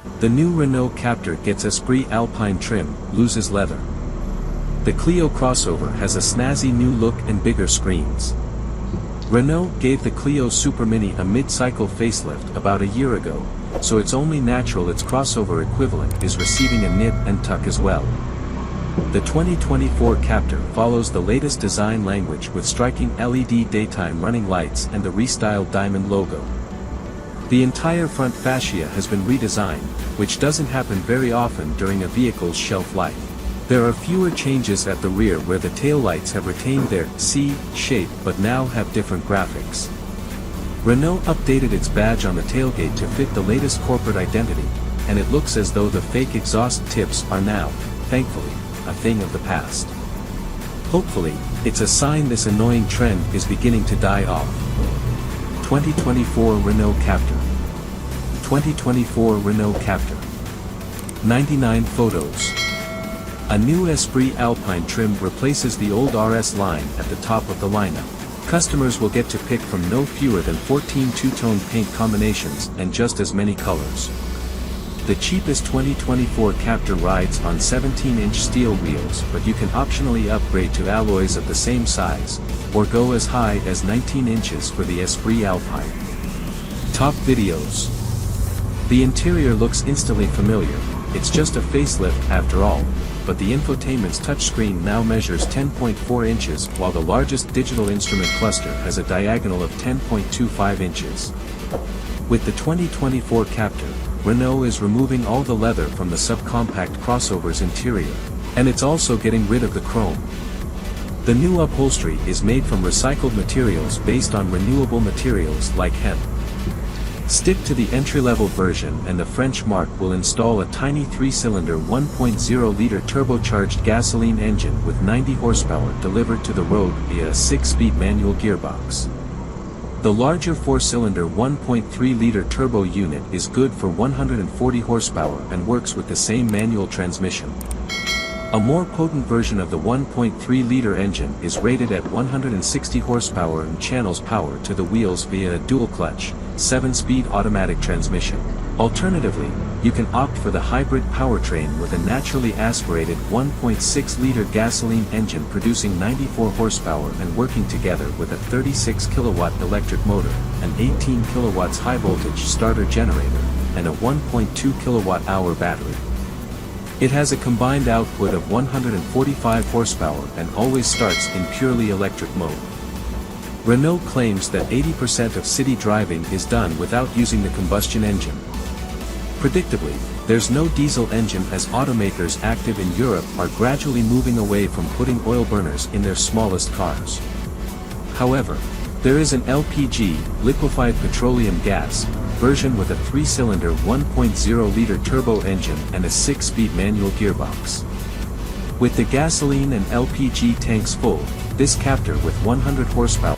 The new Renault Captur gets Esprit Alpine trim, loses leather. The Clio crossover has a snazzy new look and bigger screens. Renault gave the Clio Supermini a mid-cycle facelift about a year ago, so it's only natural its crossover equivalent is receiving a nip and tuck as well. The 2024 Captur follows the latest design language with striking LED daytime running lights and the restyled diamond logo. The entire front fascia has been redesigned, which doesn't happen very often during a vehicle's shelf life. There are fewer changes at the rear where the taillights have retained their C shape but now have different graphics. Renault updated its badge on the tailgate to fit the latest corporate identity, and it looks as though the fake exhaust tips are now, thankfully, a thing of the past. Hopefully, it's a sign this annoying trend is beginning to die off. 2024 Renault Captur. 2024 Renault Captur. 99 photos. A new Esprit Alpine trim replaces the old RS line at the top of the lineup. Customers will get to pick from no fewer than 14 two-tone paint combinations and just as many colors. The cheapest 2024 Captur rides on 17-inch steel wheels, but you can optionally upgrade to alloys of the same size, or go as high as 19 inches for the Esprit Alpine. Top videos. The interior looks instantly familiar, it's just a facelift after all, but the infotainment's touchscreen now measures 10.4 inches while the largest digital instrument cluster has a diagonal of 10.25 inches. With the 2024 Captur, Renault is removing all the leather from the subcompact crossover's interior, and it's also getting rid of the chrome. The new upholstery is made from recycled materials based on renewable materials like hemp. Stick to the entry-level version and the French marque will install a tiny 3-cylinder 1.0-liter turbocharged gasoline engine with 90 horsepower delivered to the road via a 6-speed manual gearbox. The larger 4-cylinder 1.3-liter turbo unit is good for 140 horsepower and works with the same manual transmission. A more potent version of the 1.3-liter engine is rated at 160 horsepower and channels power to the wheels via a dual-clutch, 7-speed automatic transmission. Alternatively, you can opt for the hybrid powertrain with a naturally aspirated 1.6-liter gasoline engine producing 94 horsepower and working together with a 36 kilowatt electric motor, an 18 kilowatts high-voltage starter generator, and a 1.2 kilowatt-hour battery. It has a combined output of 145 horsepower and always starts in purely electric mode. Renault claims that 80% of city driving is done without using the combustion engine. Predictably, there's no diesel engine as automakers active in Europe are gradually moving away from putting oil burners in their smallest cars. However, there is an LPG, liquefied petroleum gas, version with a 3-cylinder 1.0-liter turbo engine and a 6-speed manual gearbox. With the gasoline and LPG tanks full, this Captur with 100 horsepower